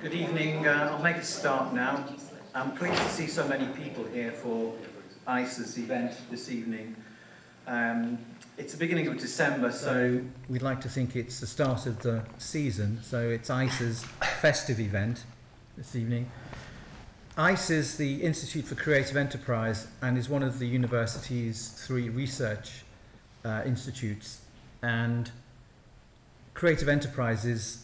Good evening. I'll make a start now. I'm pleased to see so many people here for ICE's event this evening. It's the beginning of December, so we'd like to think it's the start of the season, so it's ICE's festive event this evening. ICE is the Institute for Creative Enterprise and is one of the university's 3 research institutes, and creative enterprise is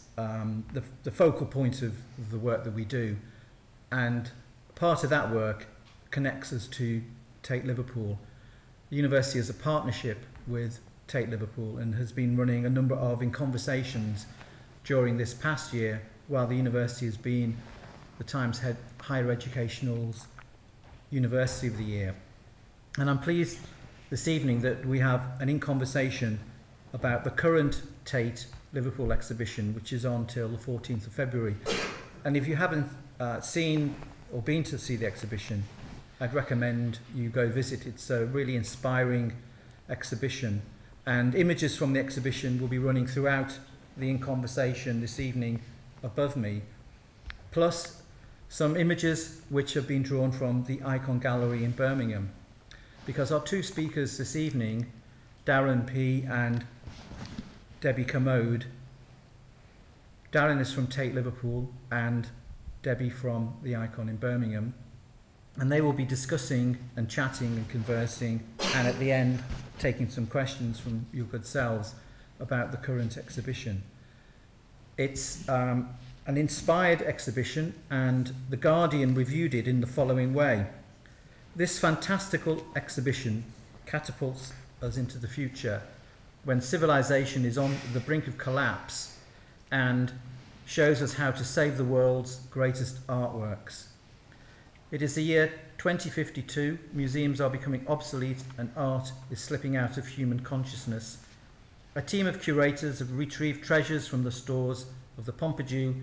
the focal point of the work that we do, and part of that work connects us to Tate Liverpool. The university has a partnership with Tate Liverpool and has been running a number of conversations during this past year while the university has been the Times Higher Educational's University of the Year. And I'm pleased this evening that we have an in-conversation about the current Tate Liverpool exhibition, which is on till the 14th of February. And if you haven't seen or been to see the exhibition, I'd recommend you go visit. It's a really inspiring exhibition, and images from the exhibition will be running throughout the in-conversation this evening above me, plus some images which have been drawn from the Ikon Gallery in Birmingham, because our 2 speakers this evening, Darren Pih and Debbie Kermode. Darren is from Tate Liverpool and Debbie from the Ikon in Birmingham, and they will be discussing and chatting and conversing, and at the end taking some questions from your good selves about the current exhibition. It's an inspired exhibition, and The Guardian reviewed it in the following way: "This fantastical exhibition catapults us into the future when civilization is on the brink of collapse and shows us how to save the world's greatest artworks. It is the year 2052, museums are becoming obsolete and art is slipping out of human consciousness. A team of curators have retrieved treasures from the stores of the Pompidou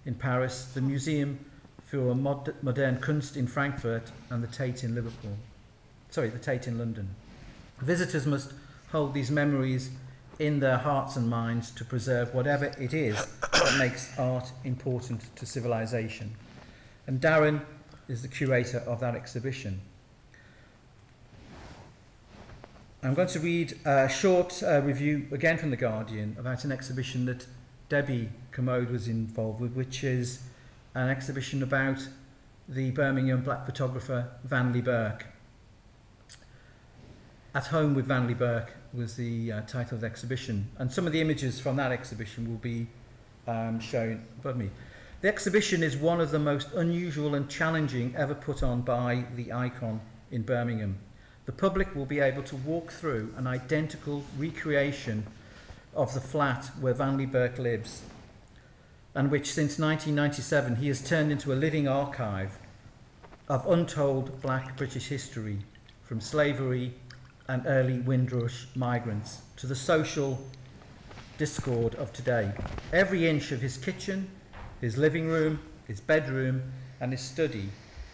in Paris, the Museum für Moderne Kunst in Frankfurt, and the Tate in London. Visitors must hold these memories in their hearts and minds to preserve whatever it is that makes art important to civilization." And Darren is the curator of that exhibition. I'm going to read a short review again from The Guardian about an exhibition that Debbie Kermode was involved with, which is an exhibition about the Birmingham black photographer Vanley Burke. "At Home with Vanley Burke" was the title of the exhibition, and some of the images from that exhibition will be shown above me. The exhibition is one of the most unusual and challenging ever put on by the Ikon in Birmingham. The public will be able to walk through an identical recreation of the flat where Vanley Burke lives, and which since 1997 he has turned into a living archive of untold black British history, from slavery and early Windrush migrants to the social discord of today. Every inch of his kitchen, his living room, his bedroom, and his study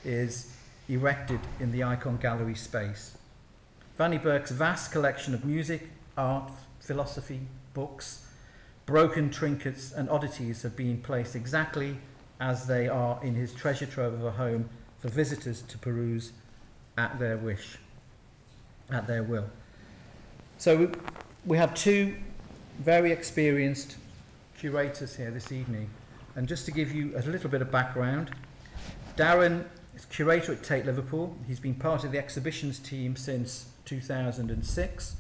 is erected in the Ikon Gallery space. Vanley Burke's vast collection of music, art, philosophy, books, broken trinkets and oddities have been placed exactly as they are in his treasure trove of a home for visitors to peruse at their wish, at their will. So we have 2 very experienced curators here this evening, and just to give you a little bit of background, Darren is curator at Tate Liverpool. He's been part of the exhibitions team since 2006.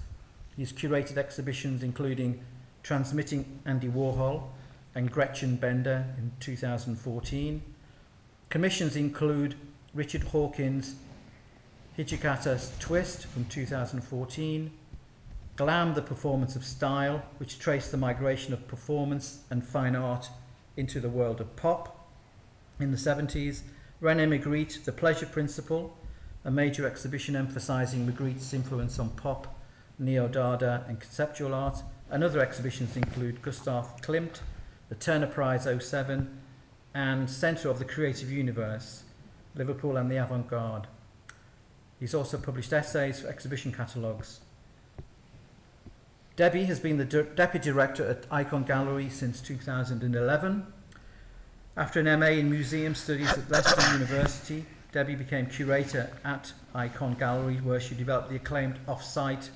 He's curated exhibitions including Transmitting Andy Warhol and Gretchen Bender in 2014. Commissions include Richard Hawkins' Hijikata's Twist from 2014, Glam, the Performance of Style, which traced the migration of performance and fine art into the world of pop in the 70s, René Magritte, The Pleasure Principle, a major exhibition emphasising Magritte's influence on pop, neo-dada and conceptual art, and other exhibitions include Gustav Klimt, the Turner Prize 07, and Centre of the Creative Universe, Liverpool and the Avant-Garde. He's also published essays for exhibition catalogues. Debbie has been the Deputy Director at Ikon Gallery since 2011. After an MA in Museum Studies at Leicester University, Debbie became curator at Ikon Gallery, where she developed the acclaimed Off-Site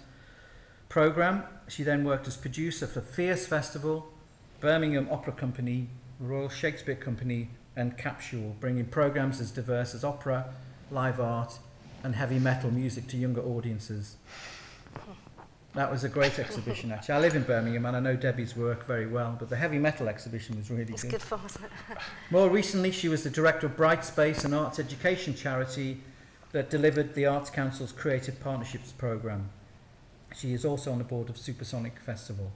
programme. She then worked as producer for Fierce Festival, Birmingham Opera Company, Royal Shakespeare Company and Capsule, bringing programmes as diverse as opera, live art and heavy metal music to younger audiences. That was a great exhibition, actually. I live in Birmingham and I know Debbie's work very well, but the heavy metal exhibition was really good. It's good fun, wasn't it? More recently, she was the director of Bright Space, an arts education charity that delivered the Arts Council's Creative Partnerships programme. She is also on the board of Supersonic Festival.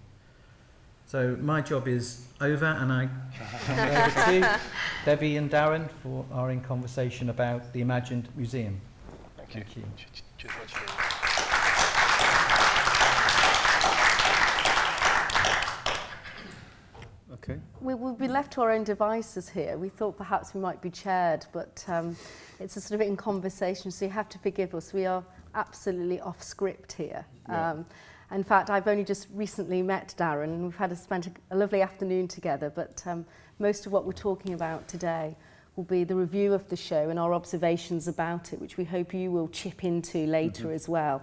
So my job is over, and I hand over to Debbie and Darren for our in conversation about the Imagined Museum. Thank you. Okay. We'll be left to our own devices here. We thought perhaps we might be chaired, but it's a sort of in conversation, so you have to forgive us. We are absolutely off script here. Yeah. In fact, I've only just recently met Darren, and we've spent a lovely afternoon together, but most of what we're talking about today will be the review of the show and our observations about it, which we hope you will chip into later as well.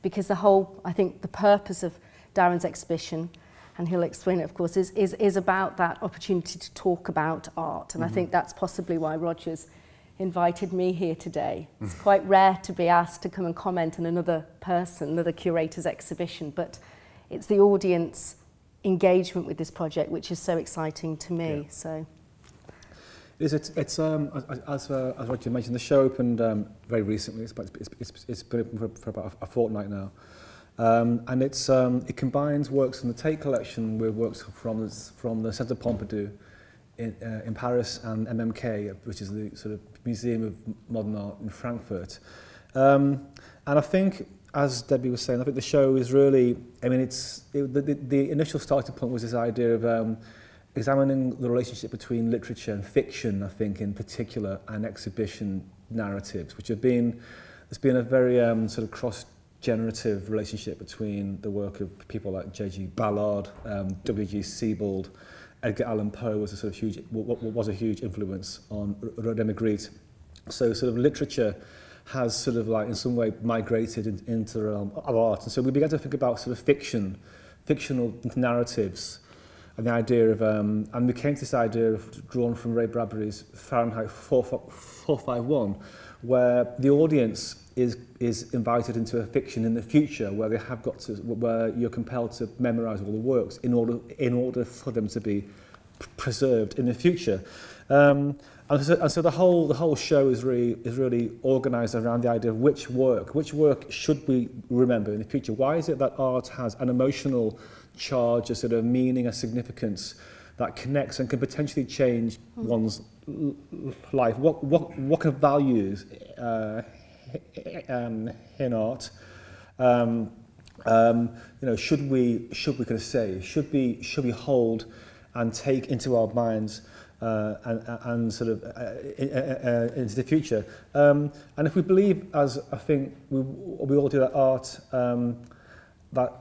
Because I think the purpose of Darren's exhibition, and he'll explain it, of course, is about that opportunity to talk about art. And I think that's possibly why Roger's invited me here today. It's quite rare to be asked to come and comment on another curator's exhibition, but it's the audience engagement with this project which is so exciting to me. Yeah. So It's as Roger mentioned, the show opened very recently. It's been open for about a fortnight now. And it combines works from the Tate collection with works from the Centre Pompidou in Paris and MMK, which is the sort of Museum of Modern Art in Frankfurt. And I think, as Debbie was saying, I think the show is really, I mean, the initial starting point was this idea of examining the relationship between literature and fiction, I think, in particular, and exhibition narratives, which there's been a very sort of cross-generative relationship between the work of people like J.G. Ballard, W.G. Sebald. Edgar Allan Poe was a huge influence on René Magritte. So sort of literature has sort of like in some way migrated into the realm of art. And so we began to think about sort of fictional narratives, and the idea of, and we came to this idea of drawn from Ray Bradbury's Fahrenheit 451, where the audience is invited into a fiction in the future where where you're compelled to memorize all the works in order for them to be preserved in the future. And so the whole show is really organized around the idea of which work should we remember in the future. Why is it that art has an emotional charge, a sort of meaning, a significance that connects and can potentially change one's life? What kind of values in art should we kind of say, should we hold and take into our minds and sort of into the future, and if we believe, as I think we all do, that art that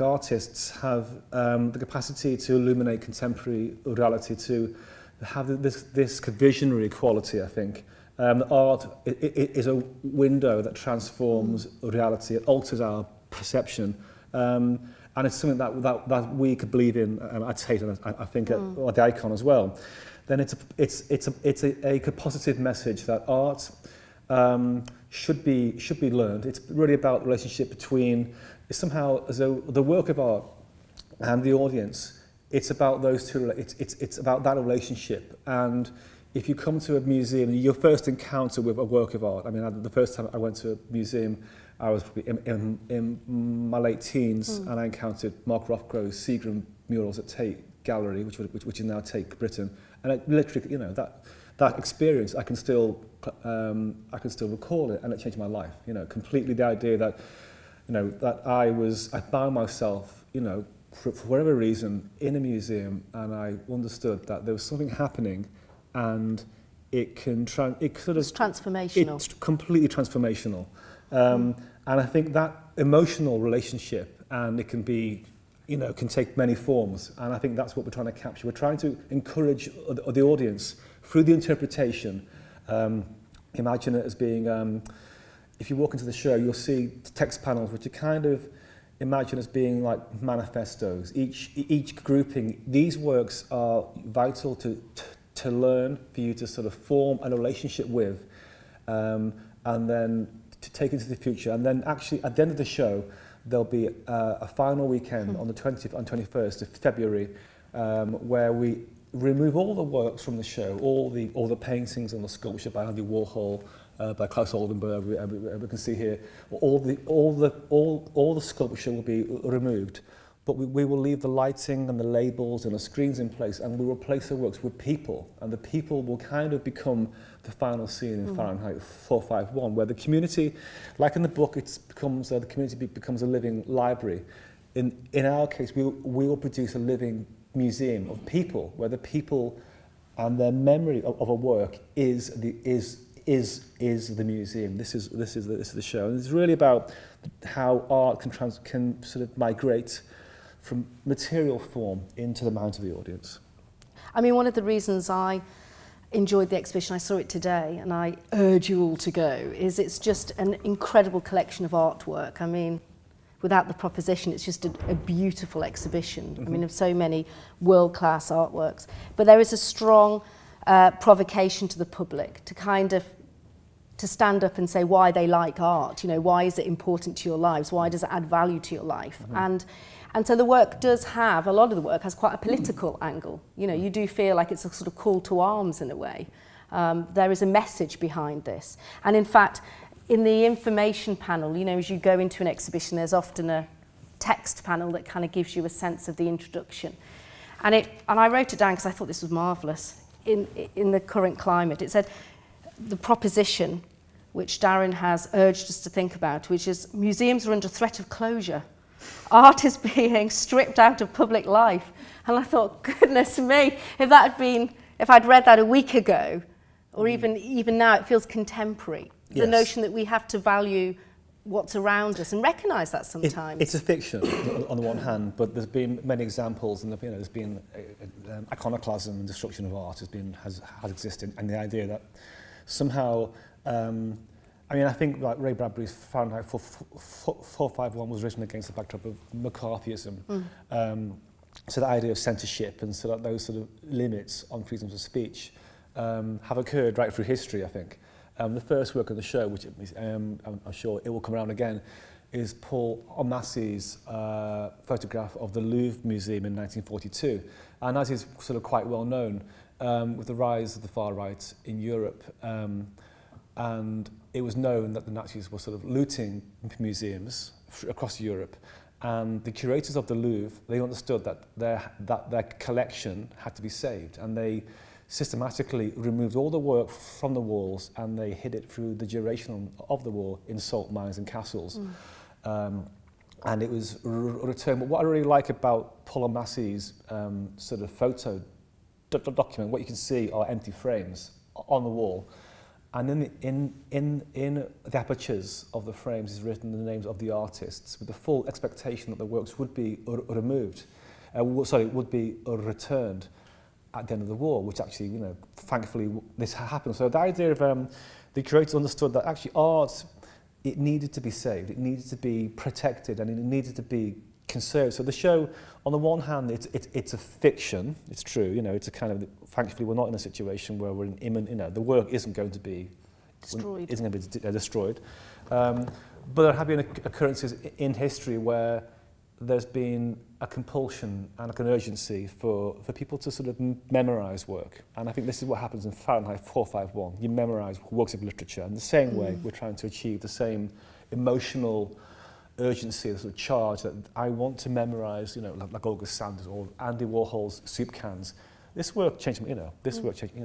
artists have the capacity to illuminate contemporary reality, to have this visionary quality, I think. Art is a window that transforms reality, it alters our perception, and it's something that we could believe in at Tate, and I think at the Ikon as well. Then it's a positive message that art should be learned. It's really about the relationship between, somehow as though the work of art and the audience. It's about those two. It's about that relationship. And if you come to a museum, your first encounter with a work of art, I mean, the first time I went to a museum, I was probably in my late teens, and I encountered Mark Rothko's Seagram murals at Tate Gallery, which is now Tate Britain, and it literally, that experience, I can still recall it, and it changed my life. Completely the idea that, that I found myself, for whatever reason, in a museum, and I understood that there was something happening. And it's transformational. It's completely transformational. And I think that emotional relationship, and it can be you know, can take many forms, and I think that's what we're trying to capture. We're trying to encourage the audience through the interpretation. Imagine it as being, if you walk into the show, you'll see text panels which are kind of imagined as being like manifestos. Each grouping, these works are vital to learn, for you to sort of form a relationship with, and then to take into the future. And then actually at the end of the show, there'll be a final weekend on the 20th and 21st of February, where we remove all the works from the show, all the paintings and the sculpture by Andy Warhol, by Klaus Oldenburg, we can see here, all the sculpture will be removed, but we will leave the lighting and the labels and the screens in place, and we will replace the works with people, and the people will kind of become the final scene in Fahrenheit 451, where the community, like in the book, the community becomes a living library. In our case, we will produce a living museum of people, where the people and their memory of a work is the museum. This is the show, and it's really about how art can sort of migrate from material form into the mind of the audience. I mean, one of the reasons I enjoyed the exhibition, I saw it today, and I urge you all to go, is it's just an incredible collection of artwork. I mean, without the proposition, it's just a beautiful exhibition. I mean, of so many world-class artworks. But there is a strong provocation to the public to kind of to stand up and say why they like art. You know, why is it important to your lives? Why does it add value to your life? And so the work does have, a lot of the work has quite a political angle. You know, you do feel like it's a sort of call to arms in a way. There is a message behind this. And in fact, in the information panel, you know, as you go into an exhibition, there's often a text panel that kind of gives you a sense of the introduction. And I wrote it down because I thought this was marvellous. In the current climate, it said, the proposition which Darren has urged us to think about, which is museums are under threat of closure. Art is being stripped out of public life. And I thought, goodness me, if I'd read that a week ago, or even now, it feels contemporary. Yes. The notion that we have to value what's around us and recognise that sometimes. It's a fiction on the one hand, but there's been many examples, and there's been iconoclasm and destruction of art has existed, and the idea that somehow, I mean, I think like Ray Bradbury's Fahrenheit 451 was written against the backdrop of McCarthyism. So the idea of censorship and so that those sort of limits on freedoms of speech have occurred right through history, I think. The first work of the show, which I'm sure it will come around again, is Paul Ormskirk's photograph of the Louvre Museum in 1942. And as is sort of quite well known, with the rise of the far right in Europe, and it was known that the Nazis were sort of looting museums across Europe, and the curators of the Louvre, they understood that their collection had to be saved, and they systematically removed all the work from the walls, and they hid it through the duration of the war in salt mines and castles. And it was returned. But what I really like about Paul Ormskirk's sort of photo document, what you can see are empty frames on the wall. And in the apertures of the frames is written the names of the artists, with the full expectation that the works would be removed, would be returned at the end of the war, which actually, thankfully this happened. So the idea of the curators understood that actually art, it needed to be saved, it needed to be protected, and it needed to be conserved. So the show, on the one hand, it's a fiction, it's true, it's a kind of, thankfully we're not in a situation where we're in imminent, the work isn't going to be destroyed. But there have been occurrences in history where there's been a compulsion and an urgency for people to sort of memorise work. And I think this is what happens in Fahrenheit 451. You memorise works of literature. In the same way, we're trying to achieve the same emotional urgency, the sort of charge that I want to memorise, like August Sanders or Andy Warhol's soup cans. This work changed, this work changed,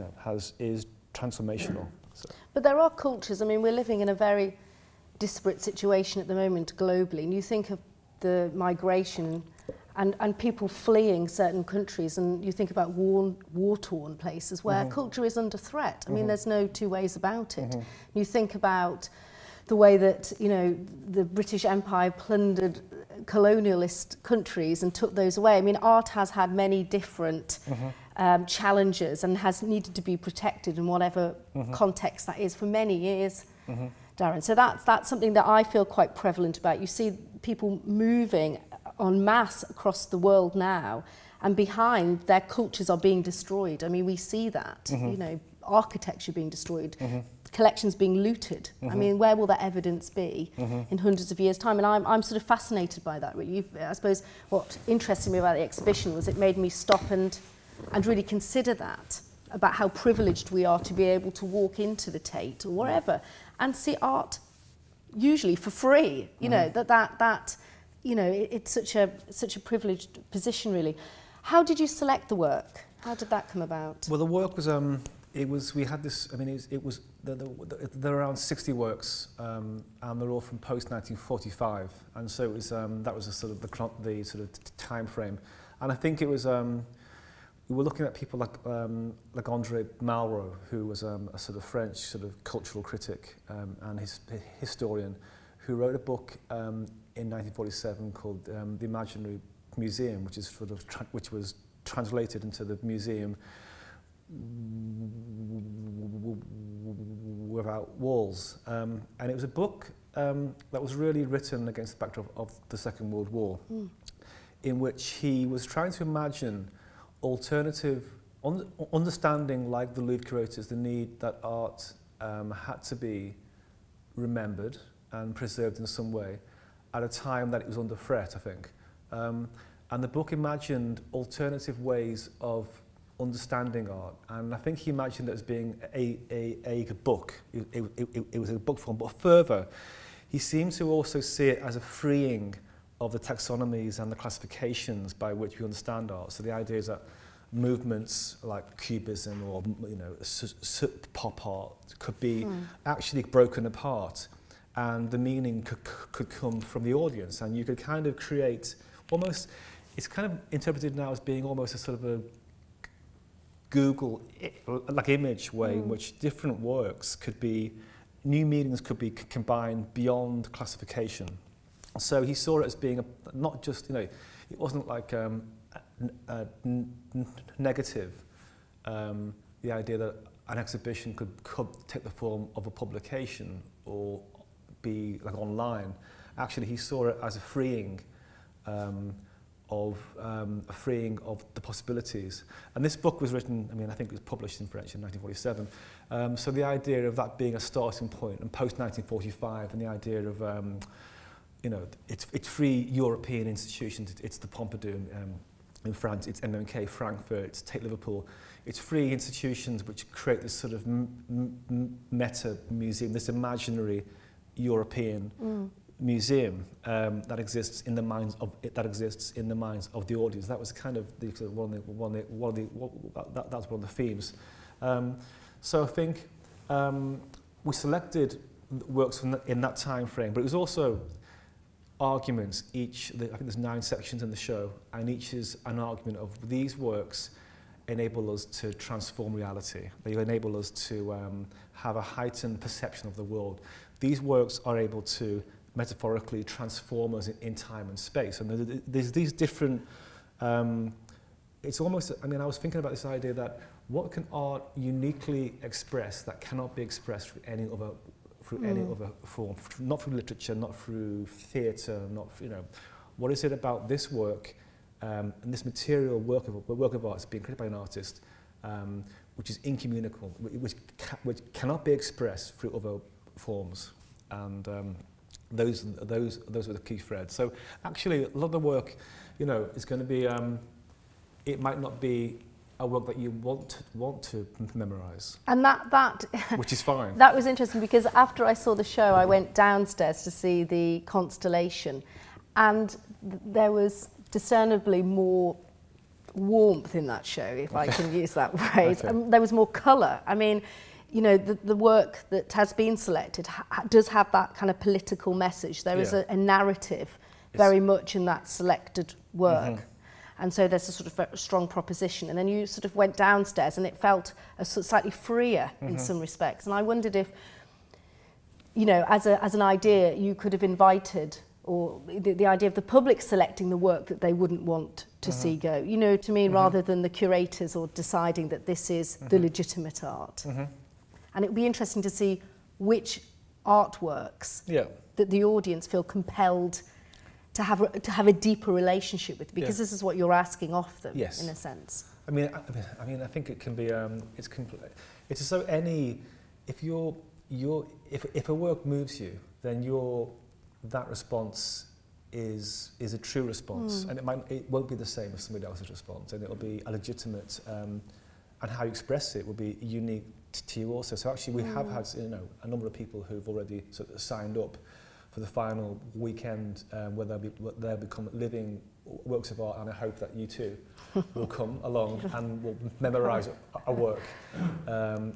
is transformational. So. But there are cultures. I mean, we're living in a very disparate situation at the moment globally. And you think of the migration and people fleeing certain countries, and you think about war-torn places where culture is under threat. I mean, there's no two ways about it. You think about the way that, the British Empire plundered colonialist countries and took those away. I mean, art has had many different challenges and has needed to be protected in whatever context that is for many years, Darren. So that's something that I feel quite prevalent about. You see people moving en masse across the world now, and behind their cultures are being destroyed. I mean, we see that, you know, architecture being destroyed, collections being looted. I mean, where will that evidence be in hundreds of years' time? And I'm sort of fascinated by that, really. I suppose what interested me about the exhibition was it made me stop and really consider that, about how privileged we are to be able to walk into the Tate or wherever and see art usually for free. You know, that you know, it's such a privileged position, really. How did you select the work? How did that come about? Well, the work was, we had this, I mean, there are around 60 works, and they're all from post-1945, and so it was, that was a sort of the sort of time frame. And I think it was, we were looking at people like André Malraux, who was a sort of French sort of cultural critic and historian, who wrote a book in 1947 called The Imaginary Museum, which is sort of which was translated into the museum without walls, and it was a book that was really written against the backdrop of the Second World War, in which he was trying to imagine alternative understanding, like the Louvre curators, the need that art had to be remembered and preserved in some way at a time that it was under threat, I think. And the book imagined alternative ways of understanding art, and I think he imagined it as being a book. It was a book form, but further, he seemed to also see it as a freeing of the taxonomies and the classifications by which we understand art. So the idea is that movements like cubism or, you know, pop art could be actually broken apart, and the meaning could come from the audience, and you could kind of create almost, it's kind of interpreted now as being almost a sort of a Google like image way in which different works could be, new meanings could be combined beyond classification. So he saw it as being not just, you know, it wasn't like negative, the idea that an exhibition could take the form of a publication or be like online. Actually, he saw it as a freeing of the possibilities. And this book was written, I mean, I think it was published in French in 1947. So the idea of that being a starting point, and post-1945, and the idea of, you know, it's free European institutions. It's the Pompidou in France, it's MMK Frankfurt, it's Tate Liverpool. It's free institutions which create this sort of meta museum, this imaginary European museum that exists in the minds of the audience. That was kind of that's one of the themes. So I think we selected works in that time frame, but it was also arguments. I think there's 9 sections in the show, and each is an argument of these works enable us to transform reality. They enable us to have a heightened perception of the world. These works are able to metaphorically transform us in time and space. And there's these different, it's almost, I mean, I was thinking about this idea that what can art uniquely express that cannot be expressed through any other form, not through literature, not through theatre, not, you know, what is it about this work and this material work of art is being created by an artist, which is incommunicable, which cannot be expressed through other forms, and those were the key threads. So actually, a lot of the work, you know, is going to be, it might not be a work that you want to memorize, and that which is fine. That was interesting, because after I saw the show, I went downstairs to see the constellation, and there was discernibly more warmth in that show, if I can use that phrase. Okay. There was more colour. I mean, you know, the work that has been selected does have that kind of political message. There is a narrative very much in that selected work. And so there's a sort of strong proposition. And then you sort of went downstairs and it felt a sort of slightly freer in some respects. And I wondered if, you know, as an idea, you could have invited or the idea of the public selecting the work that they wouldn't want to see go, you know what I mean, rather than the curators or deciding that this is the legitimate art. And it would be interesting to see which artworks that the audience feel compelled to have a deeper relationship with, because this is what you're asking of them, in a sense. I mean, I think it can be. It's as though if a work moves you, then that response is a true response, and it won't be the same as somebody else's response, and it'll be a legitimate, and how you express it will be unique to you also. So actually, we have had a number of people who've already sort of signed up for the final weekend, where they'll become living works of art, and I hope that you too will come along and will memorise a work,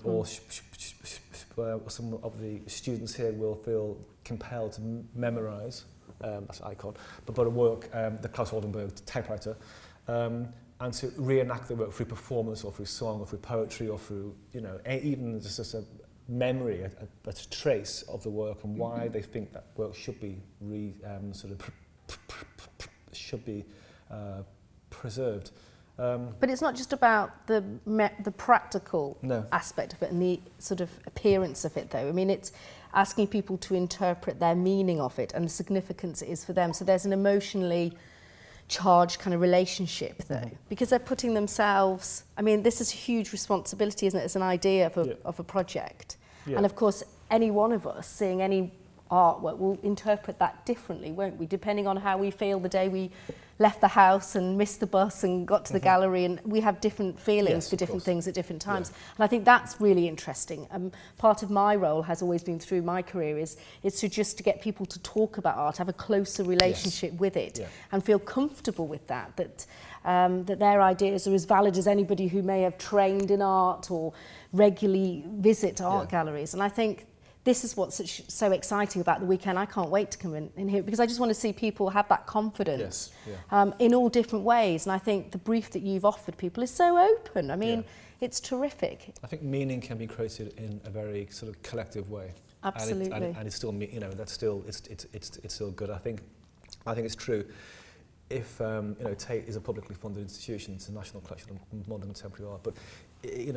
or some of the students here will feel compelled to memorise, that's Ikon, but a work, the Klaus Oldenburg typewriter, and to reenact the work through performance or through song or through poetry or through, even just a memory, a trace of the work and why they think that work should be preserved. But it's not just about the practical aspect of it and the sort of appearance of it, though. I mean, it's asking people to interpret their meaning of it and the significance it is for them. So there's an emotionally charged kind of relationship, though, because they're putting themselves. I mean, this is a huge responsibility, isn't it? It's an idea of a project, and of course, any one of us seeing any artwork will interpret that differently, won't we? Depending on how we feel the day we left the house and missed the bus and got to the gallery, and we have different feelings for different things at different times. And I think that's really interesting. Part of my role has always been through my career is to get people to talk about art, have a closer relationship with it, and feel comfortable with that, that their ideas are as valid as anybody who may have trained in art or regularly visit art galleries. And I think this is what's so exciting about the weekend. I can't wait to come in here, because I just want to see people have that confidence in all different ways. And I think the brief that you've offered people is so open. I mean, it's terrific. I think meaning can be created in a very sort of collective way. Absolutely. And it's still, that's still, it's still good. I think it's true. If Tate is a publicly funded institution, it's a national collection of modern contemporary art, but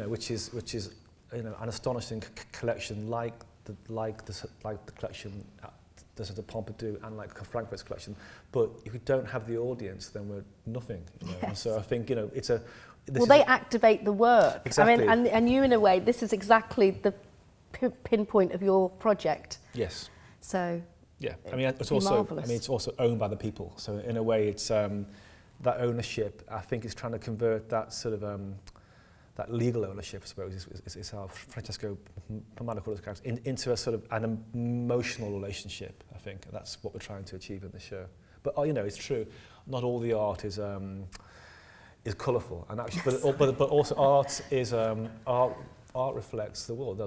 which is an astonishing collection, like the collection at the Pompidou and like Frankfurt's collection. But if we don't have the audience, then we're nothing. And so I think it's a. They activate the work. Exactly. I mean, and you, in a way, this is exactly the pinpoint of your project. Yes. So. Yeah, I mean, it's also. Marvellous. I mean, it's also owned by the people. So in a way, it's that ownership. I think is trying to convert that sort of that legal ownership, I suppose, is how Francesco Pompidou calls it, into a sort of an emotional relationship. I think and that's what we're trying to achieve in the show. But it's true. Not all the art is colourful, and actually, but also art is art reflects the world.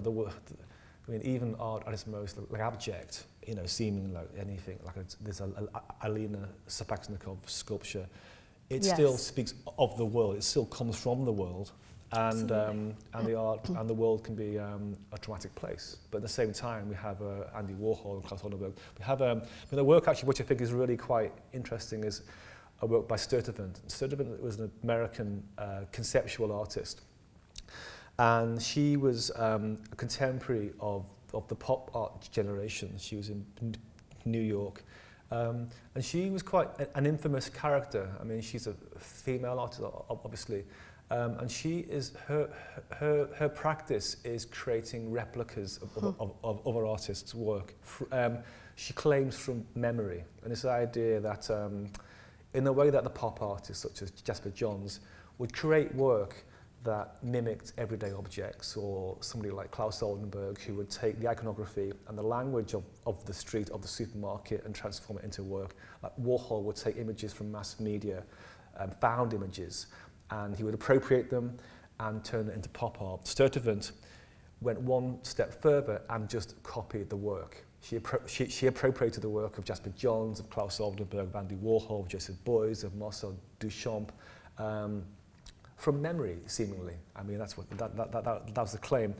I mean, even art at its most like abject, seeming like anything, like there's a Alina Sapaksnikov sculpture. It still speaks of the world. It still comes from the world, and the art and the world can be a dramatic place. But at the same time, we have Andy Warhol and Klaus Oldenburg. We have the work actually, which I think is really quite interesting, is a work by Sturtevant. Sturtevant was an American conceptual artist. And she was a contemporary of the pop art generation. She was in New York. And she was quite an infamous character. I mean, she's a female artist, obviously. And she is, her practice is creating replicas of other artists' work. She claims from memory. And it's the idea that, in the way that the pop artists, such as Jasper Johns, would create work that mimicked everyday objects, or somebody like Klaus Oldenburg, who would take the iconography and the language of the street, of the supermarket, and transform it into work. Like Warhol would take images from mass media, found images, and he would appropriate them and turn it into pop art. Sturtevant went one step further and just copied the work. She appropriated the work of Jasper Johns, of Klaus Oldenburg, of Andy Warhol, of Joseph Beuys, of Marcel Duchamp, from memory, seemingly. I mean, that's what that was the claim.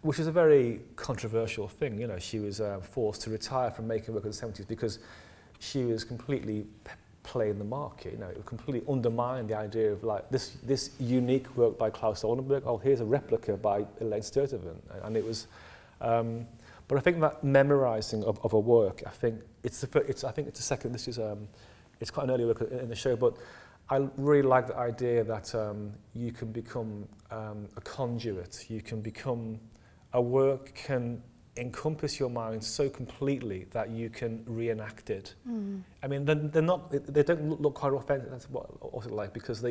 which is a very controversial thing. You know, she was forced to retire from making work in the 70s because she was completely playing the market. You know, it completely undermined the idea of like this unique work by Klaus Oldenburg. Oh, here's a replica by Elaine Sturtevant, and it was. But I think that memorizing of a work, I think it's the second. This is it's quite an early work in the show, but I really like the idea that you can become a conduit. You can become a work can encompass your mind so completely that you can reenact it. I mean, they don't look quite authentic. That's what's it like, because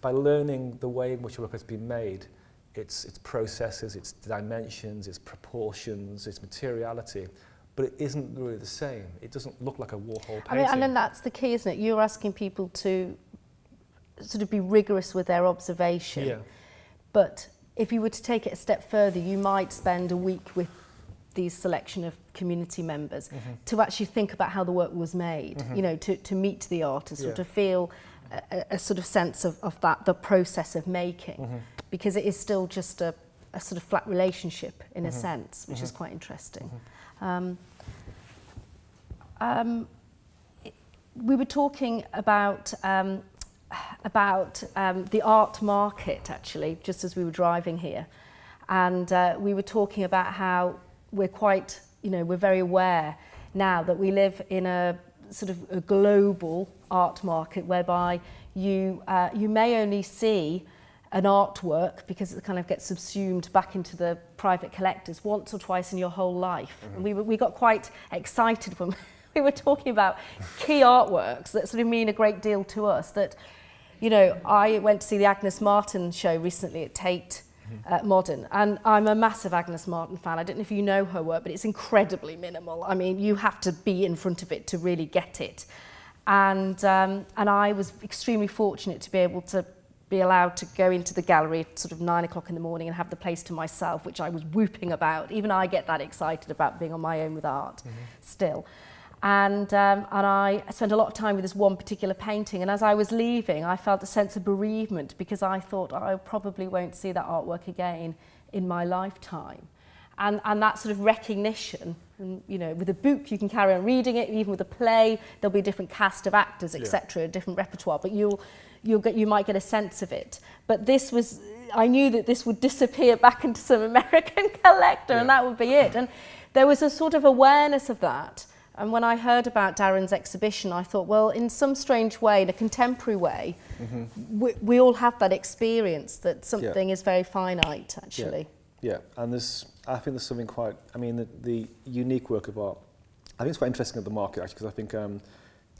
by learning the way in which a work has been made, its processes, its dimensions, its proportions, its materiality, but it isn't really the same. It doesn't look like a Warhol painting. I mean, and then that's the key, isn't it? You're asking people to sort of be rigorous with their observation. Yeah. But if you were to take it a step further, you might spend a week with these selection of community members to actually think about how the work was made, you know, to meet the artist, or to feel a sort of sense of that, the process of making, because it is still just a sort of flat relationship in a sense, which is quite interesting. We were talking about the art market, actually, just as we were driving here, and we were talking about how we're quite, you know, we're very aware now that we live in a sort of a global art market whereby you may only see an artwork, because it kind of gets subsumed back into the private collectors, once or twice in your whole life. And we got quite excited when we were talking about key artworks that sort of mean a great deal to us. That, you know, I went to see the Agnes Martin show recently at Tate Modern, and I'm a massive Agnes Martin fan. I don't know if you know her work, but it's incredibly minimal. I mean, you have to be in front of it to really get it. And I was extremely fortunate to be able to be allowed to go into the gallery at sort of 9 o'clock in the morning and have the place to myself, which I was whooping about. Even I get that excited about being on my own with art still. And I spent a lot of time with this one particular painting, and as I was leaving I felt a sense of bereavement, because I thought I probably won't see that artwork again in my lifetime. And that sort of recognition, and, you know, with a book you can carry on reading it, even with a play there'll be a different cast of actors, etc., a different repertoire, but you might get a sense of it. But this was, I knew that this would disappear back into some American collector, and that would be it. And there was a sort of awareness of that. And when I heard about Darren's exhibition, I thought, well, in some strange way, in a contemporary way, we all have that experience that something is very finite, actually. Yeah, and I think there's something quite, I mean, the unique work of art, I think it's quite interesting at the market, actually, because I think,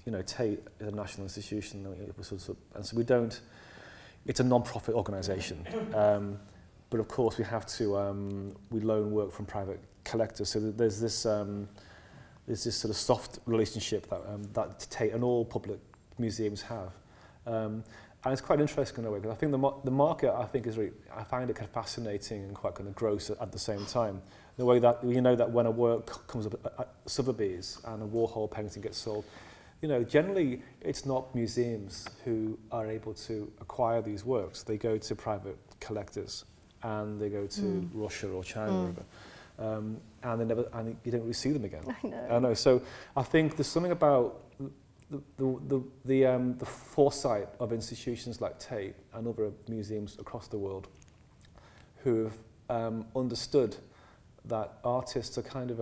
you know, Tate is a national institution, and so we don't, it's a non-profit organisation, but of course we have to, we loan work from private collectors, so there's this sort of soft relationship that Tate and all public museums have. And it's quite interesting in a way, because I think the market, I think, is really, I find it kind of fascinating and quite kind of gross at the same time. The way that, you know, that when a work comes up at Sotheby's and a Warhol painting gets sold, you know, generally it's not museums who are able to acquire these works. They go to private collectors, and they go to Russia or China or whatever. And you don't really see them again. I know. So I think there's something about the foresight of institutions like Tate and other museums across the world, who have understood that artists are kind of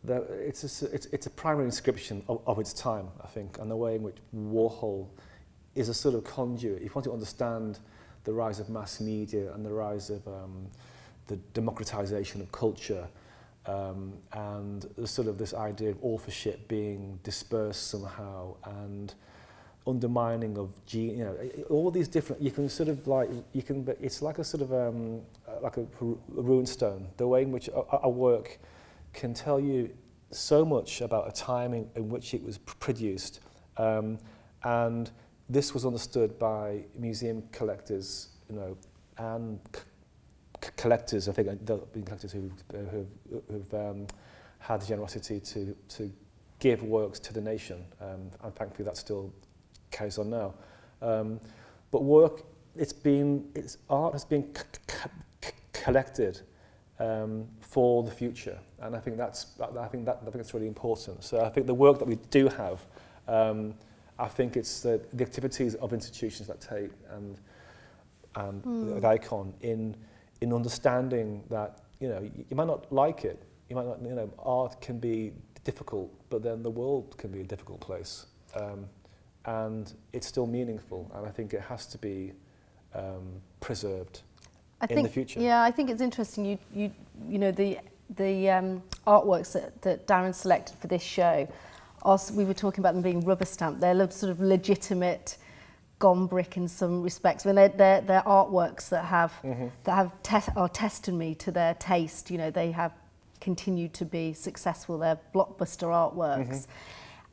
it's a primary inscription of its time, I think, and the way in which Warhol is a sort of conduit. If you want to understand the rise of mass media and the rise of the democratization of culture, and sort of this idea of authorship being dispersed somehow, and undermining of all these different, you can sort of like, it's like a sort of like a rune stone, the way in which a work can tell you so much about a time in which it was produced, and this was understood by museum collectors, you know, and collectors, I think, there'll be collectors who've had the generosity to give works to the nation, and thankfully that still carries on now. But art has been collected for the future, and I think that's really important. So I think the work that we do have, I think it's the activities of institutions like Tate and the Ikon in understanding that, you know, you might not like it, you might not, you know, art can be difficult, but then the world can be a difficult place, and it's still meaningful, and I think it has to be preserved in the future. Yeah, I think it's interesting. You know, the artworks that Darren selected for this show, also, we were talking about them being rubber stamped. They're sort of legitimate gombrick in some respects. I mean, they're artworks that are testimony to their taste. You know, they have continued to be successful. They're blockbuster artworks.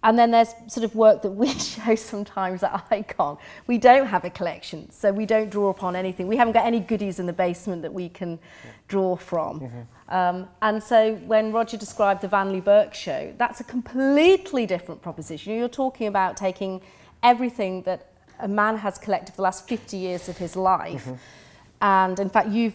And then there's sort of work that we show sometimes at Ikon. We don't have a collection, so we don't draw upon anything. We haven't got any goodies in the basement that we can draw from. And so when Roger described the Vanley Burke show, that's a completely different proposition. You're talking about taking everything that a man has collected for the last 50 years of his life. And in fact, you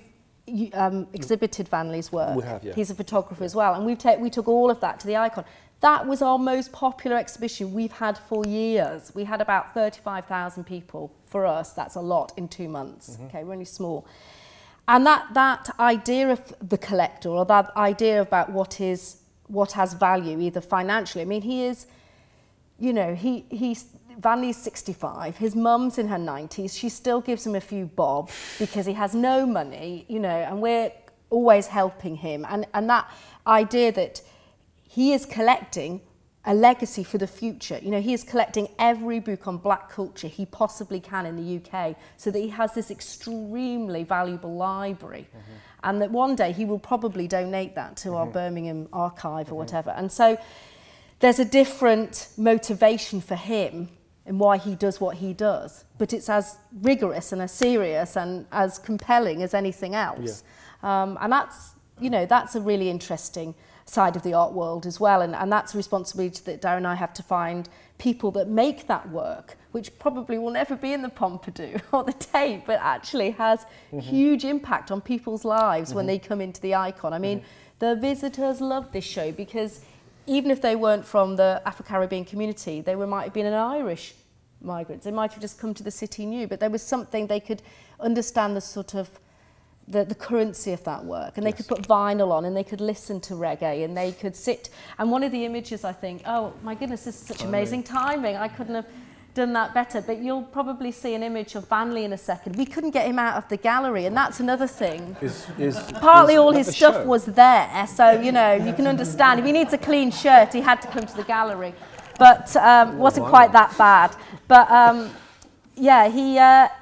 exhibited Vanley's work. We have, yeah. He's a photographer as well. And we took all of that to the Ikon. That was our most popular exhibition we've had for years. We had about 35,000 people. For us, that's a lot in 2 months. Okay, really small. And that idea of the collector, or that idea about what has value, either financially. I mean, he is, you know, Vanley's 65, his mum's in her 90s, she still gives him a few bob because he has no money, you know, and we're always helping him. And that idea that he is collecting a legacy for the future. You know, he is collecting every book on black culture he possibly can in the UK, so that he has this extremely valuable library. And that one day he will probably donate that to our Birmingham archive or whatever. And so there's a different motivation for him and why he does what he does, but it's as rigorous and as serious and as compelling as anything else. And that's, you know, that's a really interesting side of the art world as well, and that's a responsibility that Darren and I have to find people that make that work, which probably will never be in the Pompidou or the Tate, but actually has huge impact on people's lives when they come into the Ikon. I mean, the visitors love this show because even if they weren't from the Afro-Caribbean community, they might have been an Irish migrants. They might have just come to the city new, but there was something they could understand, the sort of the currency of that work, and they could put vinyl on and they could listen to reggae and they could sit. And one of the images, I think, oh my goodness, this is such amazing timing. I couldn't have done that better, but you'll probably see an image of Vanley in a second. We couldn't get him out of the gallery, and that's another thing. Partly all his stuff was there, so, you know, you can understand. If he needs a clean shirt, he had to come to the gallery. But wasn't quite that bad. But yeah,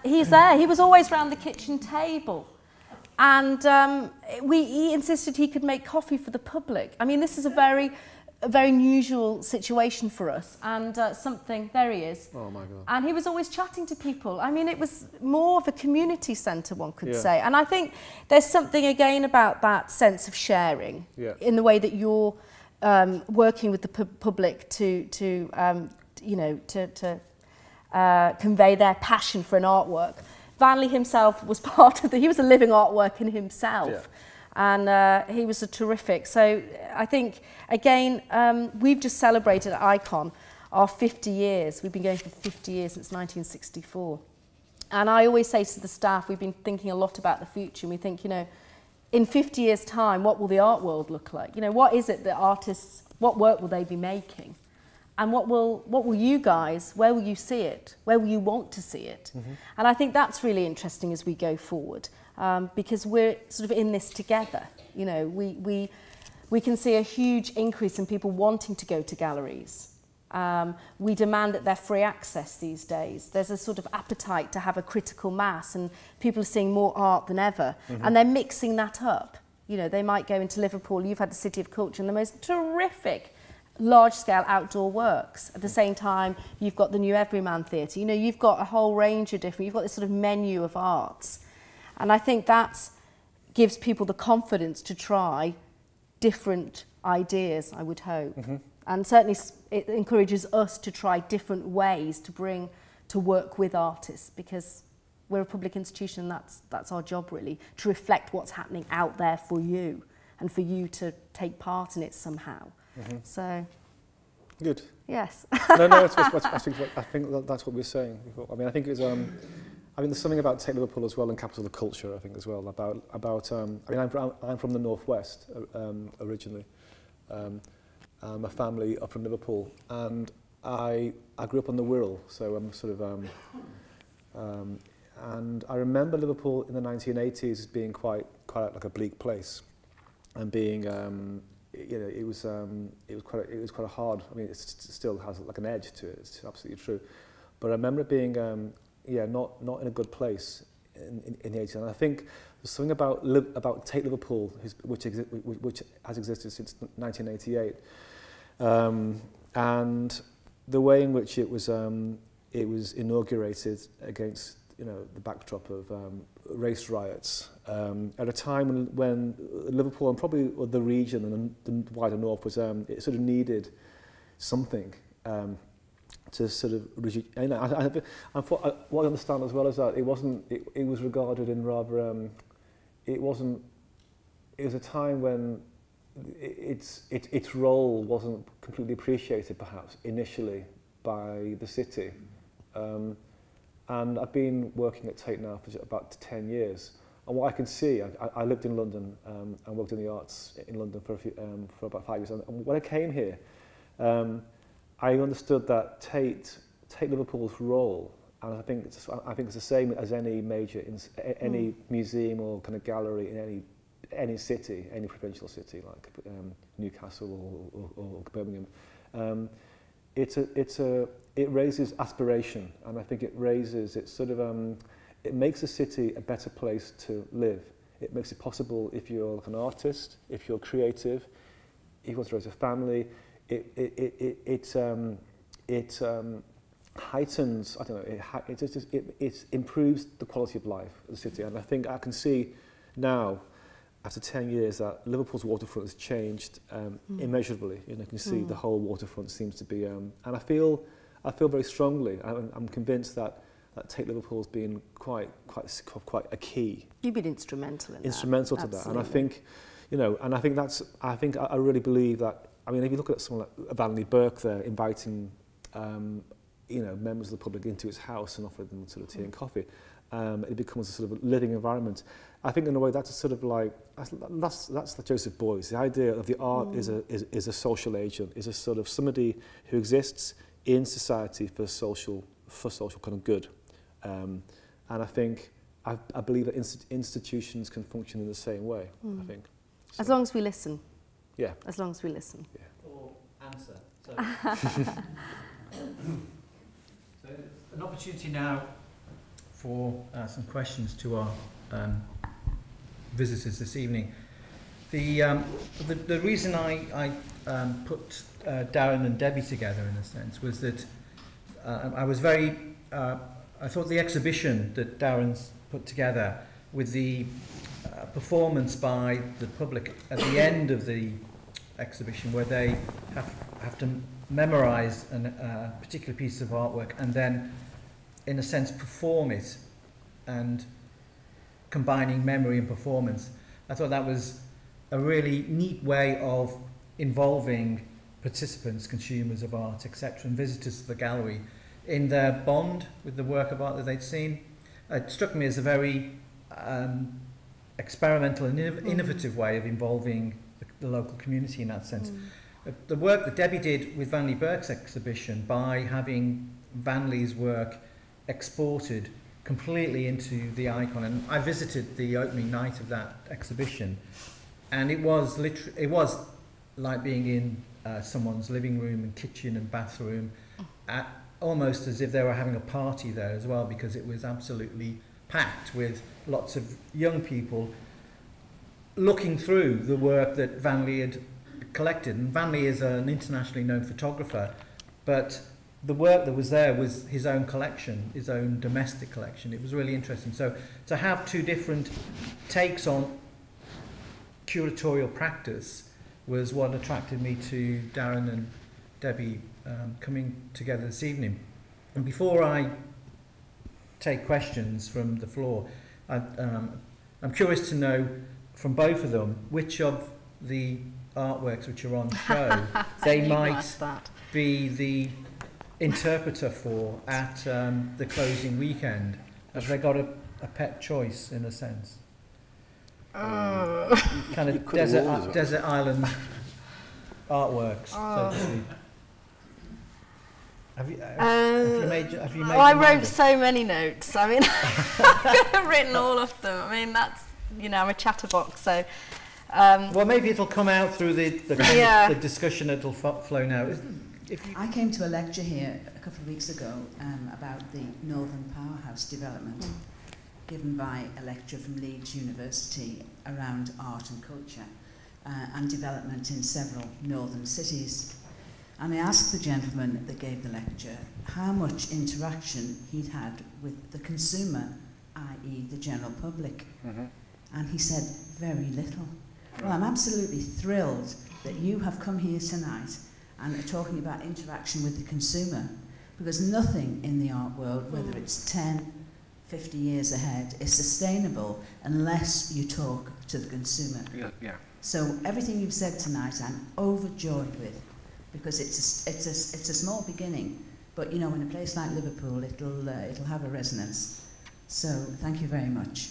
he's there. He was always around the kitchen table. And he insisted he could make coffee for the public. I mean, this is a very unusual situation for us, and something, there he is. Oh my God. And he was always chatting to people. I mean, it was more of a community centre, one could say. And I think there's something again about that sense of sharing in the way that you're working with the public to you know, to convey their passion for an artwork. Vanley himself was part of he was a living artwork in himself. And he was a terrific. So I think, again, we've just celebrated at Ikon our 50 years. We've been going for 50 years, since 1964. And I always say to the staff, we've been thinking a lot about the future, and we think, you know, in 50 years' time, what will the art world look like? You know, what is it that artists, what work will they be making? And what will you guys, where will you see it? Where will you want to see it? And I think that's really interesting as we go forward, because we're sort of in this together. You know, we can see a huge increase in people wanting to go to galleries. We demand that they're free access these days. There's a sort of appetite to have a critical mass, and people are seeing more art than ever. And they're mixing that up. You know, they might go into Liverpool, you've had the City of Culture, and the most terrific large-scale outdoor works. At the same time, you've got the new Everyman Theatre. You know, you've got a whole range of different, you've got this sort of menu of arts. And I think that gives people the confidence to try different ideas, I would hope. And certainly it encourages us to try different ways to work with artists, because we're a public institution, that's our job really, to reflect what's happening out there for you and for you to take part in it somehow. So good. yes. No, I think that's what we're saying. I mean, I think it's I mean, there's something about Tate Liverpool as well, and capital of the culture, I think, as well, about I mean, I'm from the northwest originally. My family are from Liverpool, and I grew up on the Wirral, so I'm sort of and I remember Liverpool in the 1980s as being quite like a bleak place, and being you know, it was quite a hard. I mean, it still has like an edge to it. It's absolutely true, but I remember it being yeah, not in a good place in the 80s. And I think there's something about Tate Liverpool, which has existed since 1988, and the way in which it was inaugurated against, you know, the backdrop of race riots at a time when Liverpool and probably the region and the wider north was it sort of needed something to sort of you know, what I understand as well is that it was regarded in rather it was a time when its role wasn't completely appreciated perhaps initially by the city. And I've been working at Tate now for about 10 years. And what I can see, I lived in London and worked in the arts in London for about 5 years. And when I came here, I understood that Tate Liverpool's role, and I think it's the same as any major, any museum or kind of gallery in any city, any provincial city like Newcastle or Birmingham. It raises aspiration, and I think it makes a city a better place to live. It makes it possible if you're like an artist, if you're creative, if you want to raise a family. It heightens. I don't know. It improves the quality of life of the city, and I think I can see now, after 10 years, that Liverpool's waterfront has changed immeasurably. You know, you can see the whole waterfront seems to be, and I feel very strongly. I'm convinced that Tate Liverpool's been quite a key. You've been instrumental in instrumental that. to that, and I think, you know, and I think I really believe that. I mean, if you look at someone like Vanley Burke there, inviting, you know, members of the public into his house and offering them sort of tea and coffee, it becomes a sort of living environment. I think in a way that's a sort of like that's the Joseph Beuys. The idea of the art is a social agent, is a sort of somebody who exists in society for social kind of good, and I think I believe that institutions can function in the same way. I think so. As long as we listen. Yeah. As long as we listen. Yeah. Or answer. So, so an opportunity now for some questions to our visitors this evening. The reason I put Darren and Debbie together in a sense was that I was very I thought the exhibition that Darren's put together with the performance by the public at the end of the exhibition, where they have to memorise a particular piece of artwork and then, in a sense, perform it, and combining memory and performance. I thought that was a really neat way of involving participants, consumers of art, etc., and visitors to the gallery in their bond with the work of art that they'd seen. It struck me as a very experimental and innovative way of involving the local community in that sense. The work that Debbie did with Vanley Burke's exhibition, by having Vanley's work exported completely into the Ikon, and I visited the opening night of that exhibition, and it was like being in someone's living room and kitchen and bathroom, almost as if they were having a party there as well, because it was absolutely packed with lots of young people looking through the work that Vanley had collected. And Vanley is an internationally known photographer, but the work that was there was his own collection, his own domestic collection. It was really interesting. So to have two different takes on curatorial practice was what attracted me to Darren and Debbie coming together this evening. And before I take questions from the floor. I'm curious to know from both of them which of the artworks which are on show they might be the interpreter for at the closing weekend. Have they got a pet choice in a sense? Kind of desert island artworks, so to speak. Have you made I wrote so many notes. I mean, I've written all of them. I mean, that's, you know, I'm a chatterbox, so. Well, maybe it'll come out through the discussion. It'll flow now. I came to a lecture here a couple of weeks ago about the Northern Powerhouse development, given by a lecturer from Leeds University around art and culture and development in several northern cities. And I asked the gentleman that gave the lecture how much interaction he'd had with the consumer, i.e. the general public. And he said, very little. Well, I'm absolutely thrilled that you have come here tonight and are talking about interaction with the consumer, because nothing in the art world, whether it's 10, 50 years ahead, is sustainable unless you talk to the consumer. So everything you've said tonight, I'm overjoyed with, because it's a small beginning, but you know, in a place like Liverpool, it'll have a resonance. So thank you very much.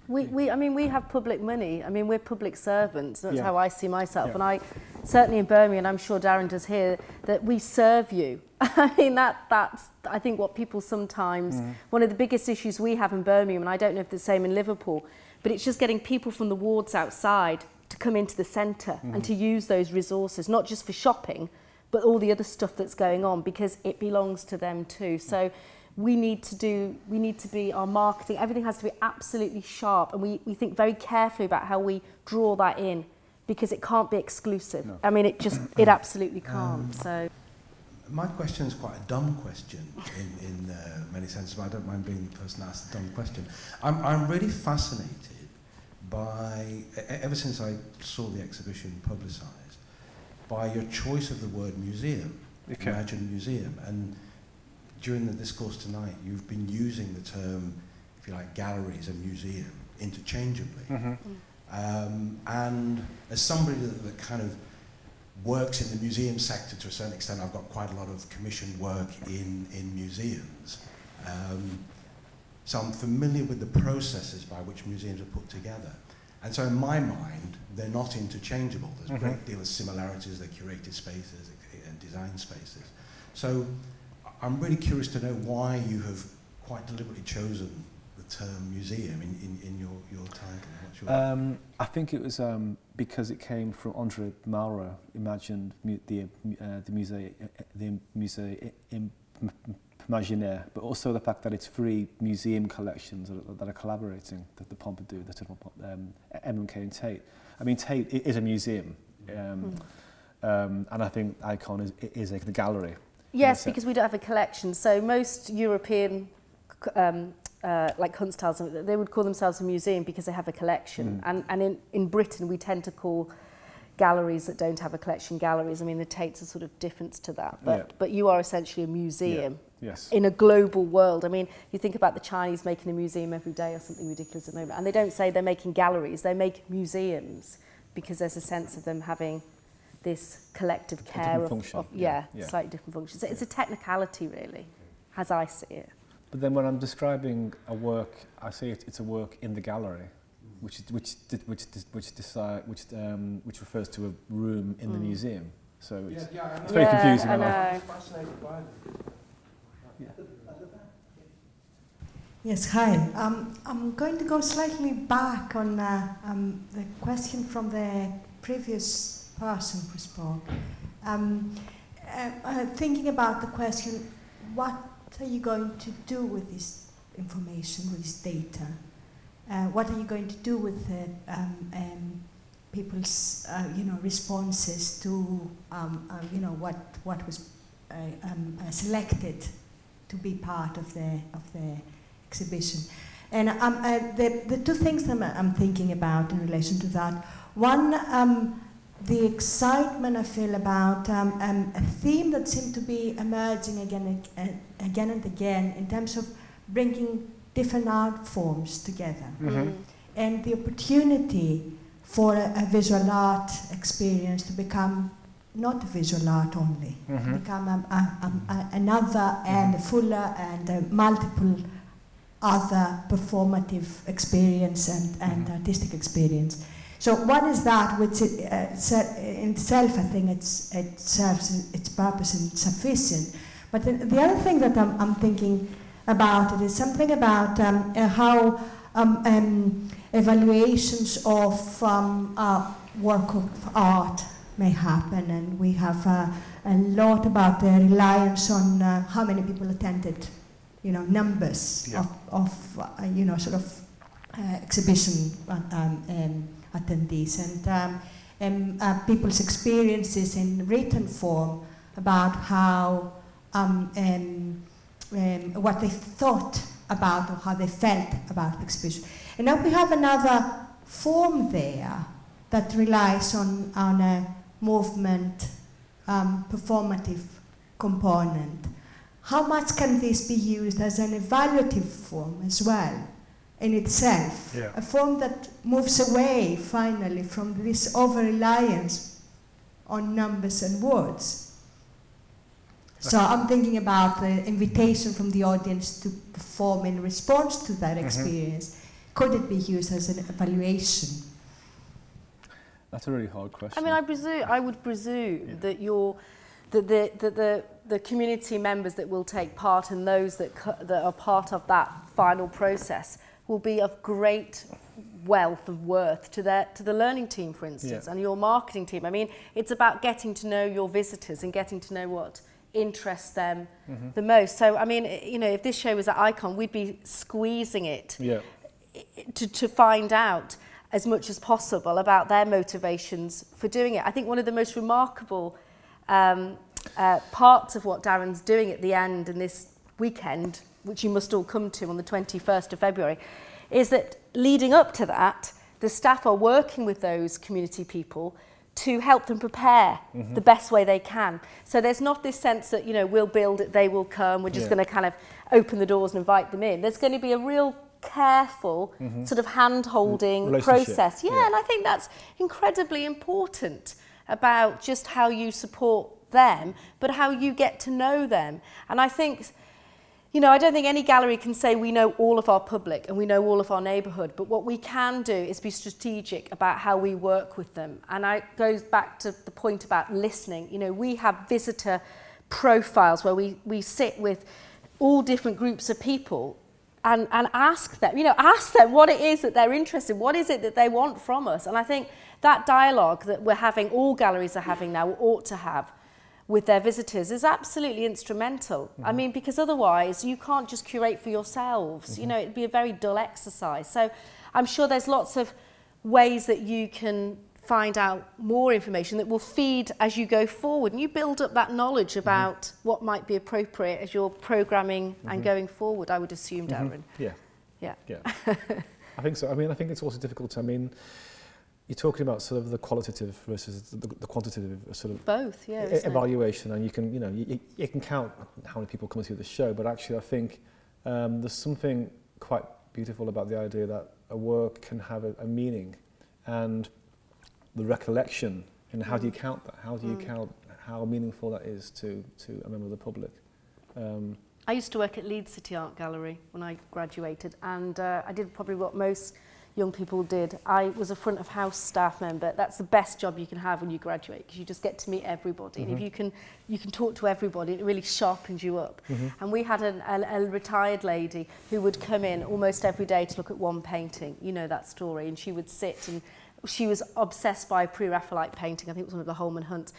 I mean, we have public money. I mean, we're public servants. That's how I see myself. And I, certainly in Birmingham, and I'm sure Darren does here, that we serve you. I mean, that's, I think, what people sometimes, one of the biggest issues we have in Birmingham, and I don't know if it's the same in Liverpool, but it's just getting people from the wards outside to come into the centre and to use those resources, not just for shopping, but all the other stuff that's going on, because it belongs to them too. So we need to be, our marketing, everything has to be absolutely sharp, and we think very carefully about how we draw that in, because it can't be exclusive. No. I mean, it absolutely can't. So my question is quite a dumb question in many senses, but I don't mind being the person that asked the dumb question. I'm really fascinated by, ever since I saw the exhibition publicised, by your choice of the word museum, Imagine Museum. And during the discourse tonight, you've been using the term, if you like, galleries and museum interchangeably. And as somebody that kind of works in the museum sector to a certain extent, I've got quite a lot of commissioned work in museums. So I'm familiar with the processes by which museums are put together. And so in my mind, they're not interchangeable. There's a great deal of similarities, they're curated spaces and design spaces. So I'm really curious to know why you have quite deliberately chosen the term museum in your title. I think it was because it came from Andre Malraux, imagined the Musée Imaginaire, but also the fact that it's 3 museum collections that are collaborating, the Pompidou, the MMK and Tate. I mean, Tate is a museum, and I think Ikon is a gallery. Yes, because we don't have a collection. So most European like Kunsthallen, they would call themselves a museum because they have a collection. And in Britain, we tend to call galleries that don't have a collection galleries. I mean, the Tate's a sort of difference to that. But you are essentially a museum in a global world. I mean, you think about the Chinese making a museum every day or something ridiculous at the moment. And they don't say they're making galleries. They make museums because there's a sense of them having this collective care of slightly different functions. So it's a technicality, really, as I see it. But then when I'm describing a work, I say it's a work in the gallery, which refers to a room in the museum. So it's very confusing. I know. Fascinated by them. Yes, hi. I'm going to go slightly back on the question from the previous person who spoke. Thinking about the question, what are you going to do with this information, with this data? What are you going to do with people's, responses to, what was selected to be part of the exhibition? And the 2 things that I'm thinking about in relation to that. One, the excitement I feel about a theme that seemed to be emerging again and again in terms of bringing different art forms together. And the opportunity for a visual art experience to become not visual art only, become another and a fuller and a multiple other performative experience and artistic experience. So one is that, which in itself I think it serves its purpose and it's sufficient. But the other thing that I'm thinking about it is something about how evaluations of work of art may happen, and we have a lot about the reliance on how many people attended, numbers of sort of exhibition attendees, and people's experiences in written form about how what they thought about or how they felt about the exhibition. And now we have another form there that relies on a movement performative component. How much can this be used as an evaluative form as well in itself? Yeah. A form that moves away finally from this over-reliance on numbers and words. So I'm thinking about the invitation from the audience to perform in response to that experience. Could it be used as an evaluation? That's a really hard question. I mean, I would presume that the community members that will take part and those that are part of that final process will be of great wealth of worth to the learning team, for instance, and your marketing team. I mean, it's about getting to know your visitors and getting to know what interests them the most. So, I mean, if this show was at Ikon, we'd be squeezing it to find out as much as possible about their motivations for doing it. I think one of the most remarkable parts of what Darren's doing at the end and this weekend, which you must all come to on the 21st of February, is that leading up to that, the staff are working with those community people to help them prepare the best way they can. So there's not this sense that, we'll build it, they will come, we're just going to kind of open the doors and invite them in. There's going to be a real careful sort of hand-holding process. Yeah, and I think that's incredibly important about just how you support them, but how you get to know them. And I think, I don't think any gallery can say we know all of our public and we know all of our neighbourhood, but what we can do is be strategic about how we work with them. And it goes back to the point about listening. We have visitor profiles where we sit with all different groups of people and ask them, what it is that they're interested in, what is it that they want from us. And I think that dialogue that we're having, all galleries are having now, or ought to have, with their visitors is absolutely instrumental. I mean, because otherwise you can't just curate for yourselves. It'd be a very dull exercise. So I'm sure there's lots of ways that you can find out more information that will feed as you go forward, and you build up that knowledge about what might be appropriate as you're programming and going forward, I would assume, Darren. Yeah. I think so. I mean, I think it's also difficult. I mean, you're talking about sort of the qualitative versus the quantitative sort of both, evaluation, and you can, you can count how many people come to the show, but actually I think there's something quite beautiful about the idea that a work can have a meaning, and the recollection, and how do you count that? How do you count how meaningful that is to a member of the public? I used to work at Leeds City Art Gallery when I graduated, and I did probably what most young people did. I was a front of house staff member. That's the best job you can have when you graduate, because you just get to meet everybody. And if you can talk to everybody, it really sharpens you up. And we had a retired lady who would come in almost every day to look at one painting. You know that story. And she would sit, and she was obsessed by Pre-Raphaelite painting. I think it was one of the Holman Hunts.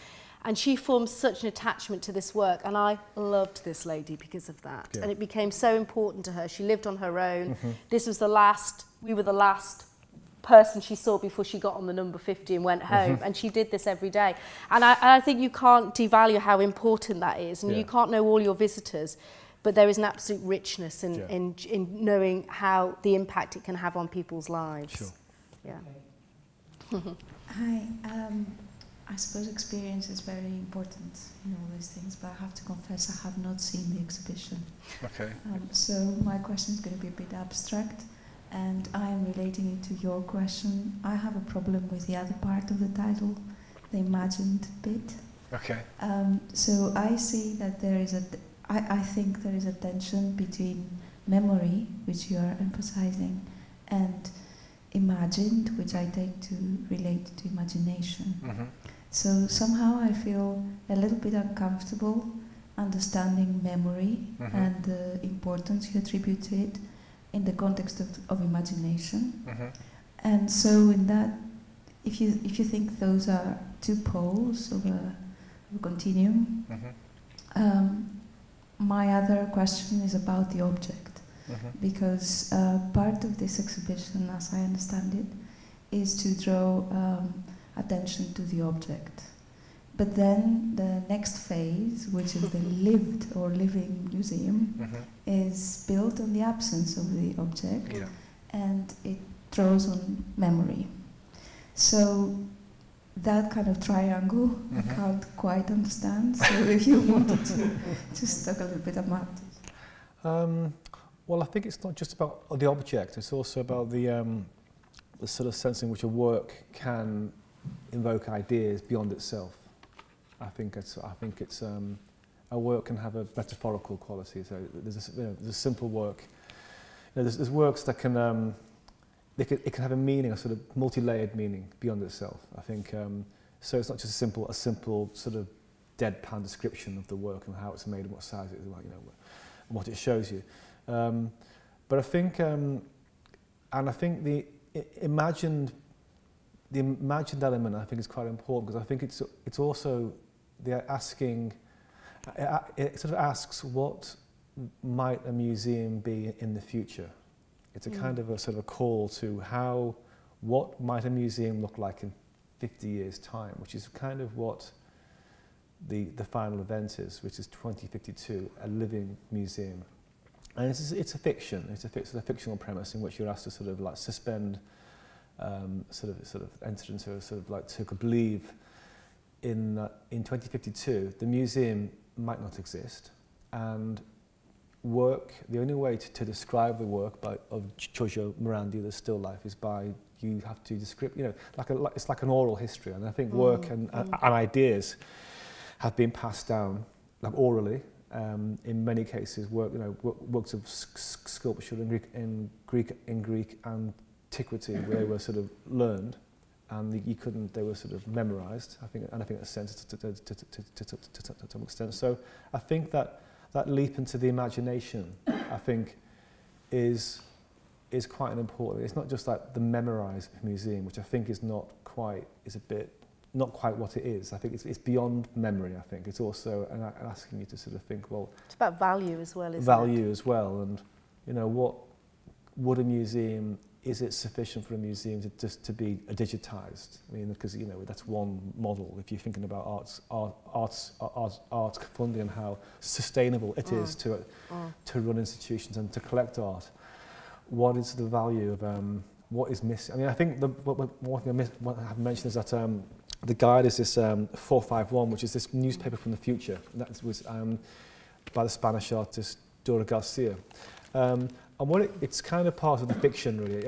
And she formed such an attachment to this work, and I loved this lady because of that. And it became so important to her. She lived on her own. This was we were the last person she saw before she got on the number 50 and went home. And she did this every day. And I think you can't devalue how important that is. And you can't know all your visitors, but there is an absolute richness in knowing how the impact it can have on people's lives. Sure. Yeah. Hi. I suppose experience is very important in all these things, but I have to confess I have not seen the exhibition. Okay. So my question is going to be a bit abstract, and I am relating it to your question. I have a problem with the other part of the title, the imagined bit. Okay. So I see that there is I think there is a tension between memory, which you are emphasizing, and imagined, which I take to relate to imagination. Mm-hmm. So somehow I feel a little bit uncomfortable understanding memory and the importance you attribute to it in the context of imagination. And so in that, if you think those are two poles of a continuum, my other question is about the object, because part of this exhibition, as I understand it, is to draw attention to the object. But then the next phase, which is the lived or living museum, is built on the absence of the object, and it draws on memory. So that kind of triangle I can't quite understand. So if you wanted to just talk a little bit about it. Well, I think it's not just about the object, it's also about the sort of sense in which a work can invoke ideas beyond itself. I think it's a work can have a metaphorical quality. So there's a simple work. There's works that can it can have a meaning, a sort of multi-layered meaning beyond itself. I think so. It's not just a simple sort of deadpan description of the work and how it's made and what size it is, and what it shows you. But I think the imagined element, I think, is quite important, because I think it's also asking. It sort of asks, what might a museum be in the future? It's a kind of a sort of a call to what might a museum look like in 50 years' time, which is kind of what the final event is, which is 2052, a living museum. And it's a fiction. It's a fictional premise in which you're asked to sort of like suspend, sort of enter into a sort of like to believe in 2052 the museum might not exist, and the only way to describe the work of Giorgio Morandi, the still life, is by you have to describe, it's like an oral history. And I think work and ideas have been passed down like orally. In many cases, works of sculpture in Greek antiquity, where they were sort of learned, and they were sort of memorized. I think that's sense to some extent. So I think that leap into the imagination, I think, is quite an important. It's not just like the memorized museum, which I think is not quite what it is. I think it's beyond memory. I think it's also asking you to sort of think, well, it's about value as well, isn't it? Value as well, and what would a museum? Is it sufficient for a museum to be digitized? I mean, because that's one model. If you're thinking about arts funding and how sustainable it is to run institutions and to collect art, what is the value of what is missing? I mean, I think one thing I haven't mentioned is that the guide is this 451, which is this newspaper from the future. That was by the Spanish artist Dora Garcia. And it's kind of part of the fiction, really.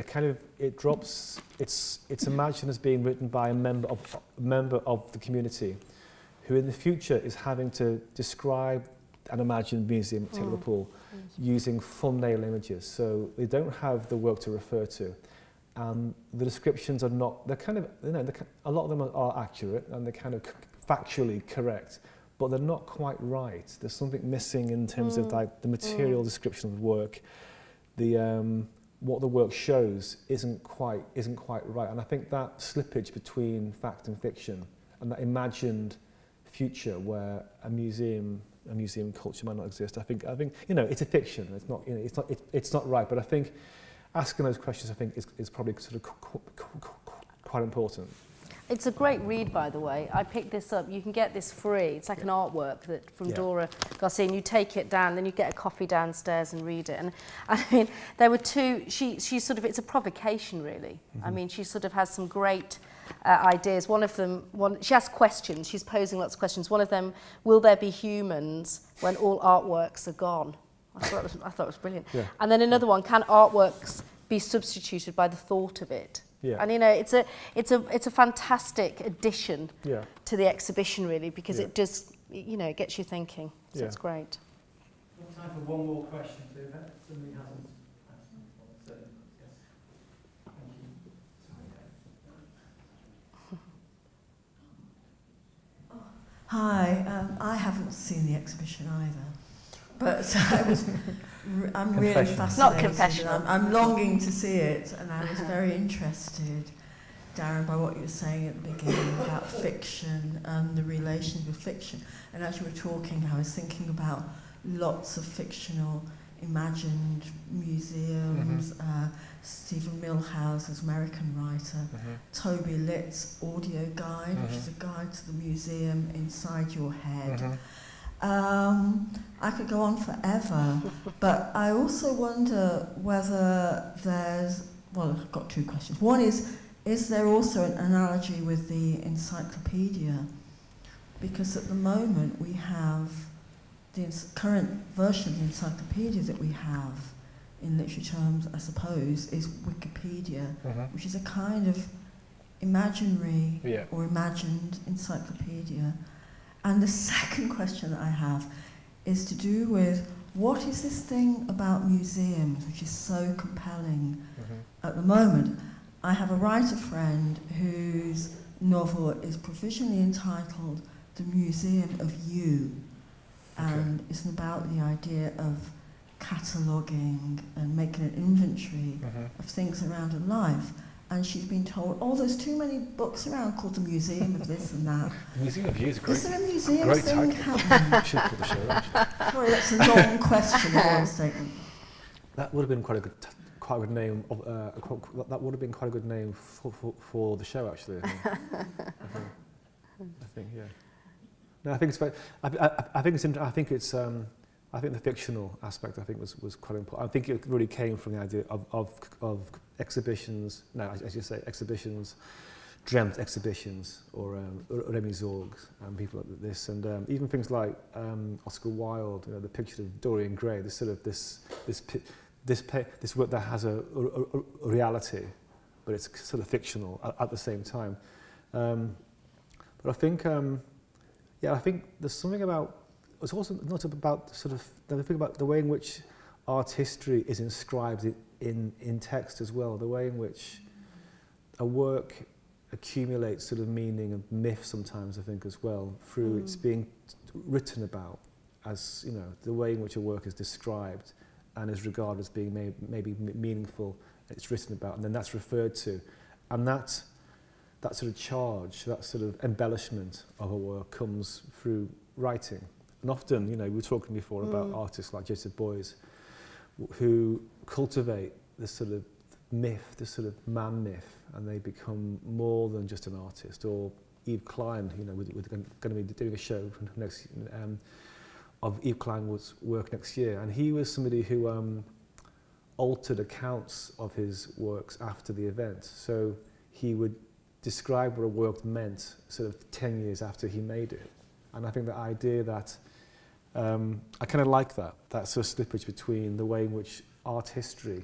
It drops. It's imagined as being written by a member of the community, who in the future is having to describe an imagined museum at Tate Liverpool using thumbnail images. So they don't have the work to refer to. The descriptions are not. They're kind of. A lot of them are accurate and they're kind of factually correct, but they're not quite right. There's something missing in terms of like the material description of the work. What the work shows isn't quite right, and I think that slippage between fact and fiction, and that imagined future where a museum culture might not exist. I think it's a fiction. It's not right, but I think asking those questions, I think, is probably sort of quite important. It's a great read, by the way. I picked this up. You can get this free. It's like an artwork from Dora Garcia, and you take it down, then you get a coffee downstairs and read it. And I mean, there were two. She sort of, it's a provocation, really. I mean, she sort of has some great ideas. One of them, she asked questions. She's posing lots of questions. One of them, will there be humans when all artworks are gone? I thought it was brilliant. Yeah. And then another one, can artworks be substituted by the thought of it? Yeah. And you know, it's a fantastic addition to the exhibition, really, because it does, you know, it gets you thinking. So it's great. Time for one more question, so if somebody hasn't asked. So, yes. Thank you. Hi, I haven't seen the exhibition either, but I'm really fascinated. Not confessional. I'm longing to see it, and I was very interested, Darren, by what you were saying at the beginning about fiction and the relations with fiction. And as you were talking, I was thinking about lots of fictional imagined museums, Stephen Milhouse's American writer, Toby Litt's audio guide, which is a guide to the museum inside your head. I could go on forever, but I also wonder whether there's, well, I've got two questions. One is there also an analogy with the encyclopedia? Because at the moment we have the current version of the encyclopedia that we have in literature terms, I suppose, is Wikipedia, which is a kind of imaginary or imagined encyclopedia. And the second question that I have is to do with what is this thing about museums which is so compelling at the moment? I have a writer friend whose novel is provisionally entitled The Museum of You, and it's about the idea of cataloguing and making an inventory of things around her life. And she's been told, oh, there's too many books around called the Museum of this and that. The Museum of You is great. Is there a museum great thing happening? Should put the show, actually. Sorry, that's a long question in one statement. That would have been quite a good name. That would have been quite a good name for the show, actually. I think, yeah. No, I think it's very, I think the fictional aspect, I think, was quite important. I think it really came from the idea of exhibitions, now, as you say, exhibitions, dreamt exhibitions, or remisorgs, and people like this, and even things like Oscar Wilde, you know, the picture of Dorian Gray, this sort of this work that has a reality, but it's sort of fictional at the same time. But I think, I think there's something about. It's also not about sort of the thing about the way in which art history is inscribed in text as well, the way in which a work accumulates sort of meaning and myth sometimes, I think, as well, through its being written about, as, you know, the way in which a work is described and is regarded as being maybe meaningful, it's written about, and then that's referred to. And that sort of charge, that sort of embellishment of a work comes through writing. And often, you know, we were talking before about artists like Joseph Beuys, who cultivate this sort of myth, this sort of man myth, and they become more than just an artist. Or Yves Klein, you know, we're going to be doing a show next of Yves Klein's work next year, and he was somebody who altered accounts of his works after the event. So he would describe what a work meant sort of 10 years after he made it. And I think the idea that I kind of like that sort of slippage between the way in which art history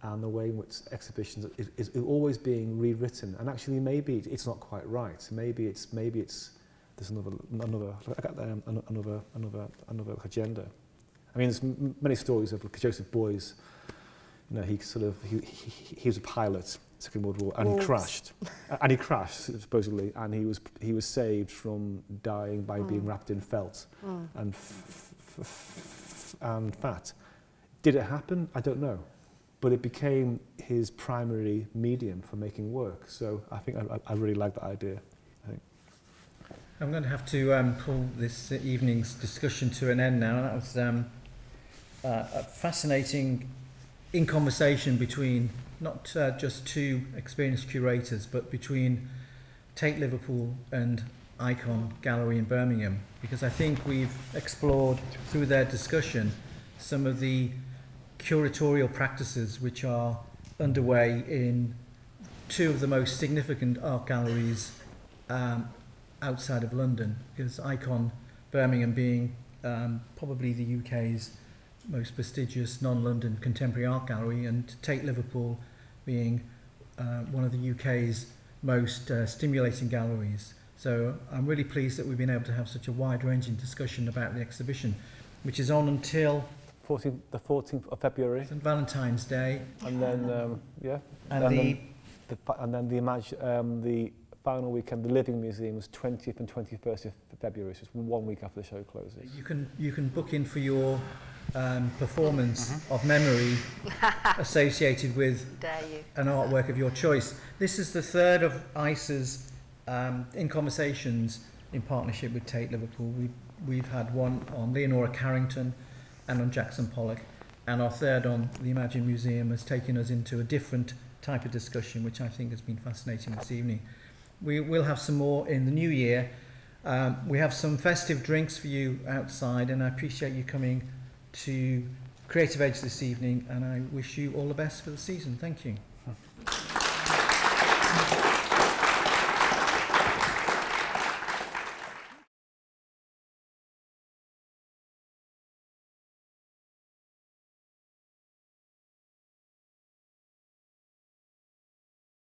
and the way in which exhibitions is always being rewritten, and actually maybe it's not quite right. Maybe it's there's another agenda. I mean, there's many stories of Joseph Beuys. You know, he was a pilot, Second World War, and he crashed. And he crashed, supposedly, and he was saved from dying by being wrapped in felt and fat. Did it happen? I don't know. But it became his primary medium for making work. So I think I really like that idea. I think. I'm going to have to pull this evening's discussion to an end now. That was a fascinating in conversation between not just two experienced curators, but between Tate Liverpool and Ikon Gallery in Birmingham, because I think we've explored through their discussion some of the curatorial practices which are underway in two of the most significant art galleries outside of London, because Ikon Birmingham being probably the UK's most prestigious non-London contemporary art gallery, and Tate Liverpool being one of the UK's most stimulating galleries. So I'm really pleased that we've been able to have such a wide-ranging discussion about the exhibition, which is on until the 14th of February. St. Valentine's Day. And then, and then the final weekend, the Living Museum, was 20th and 21st of February, so it's 1 week after the show closes. You can book in for your performance of memory associated with an artwork of your choice. This is the third of ICE's In Conversations in partnership with Tate Liverpool. We've had one on Leonora Carrington and on Jackson Pollock, and our third on the Imagine Museum has taken us into a different type of discussion, which I think has been fascinating this evening. We will have some more in the new year. We have some festive drinks for you outside, and I appreciate you coming to Creative Edge this evening, and I wish you all the best for the season. Thank you.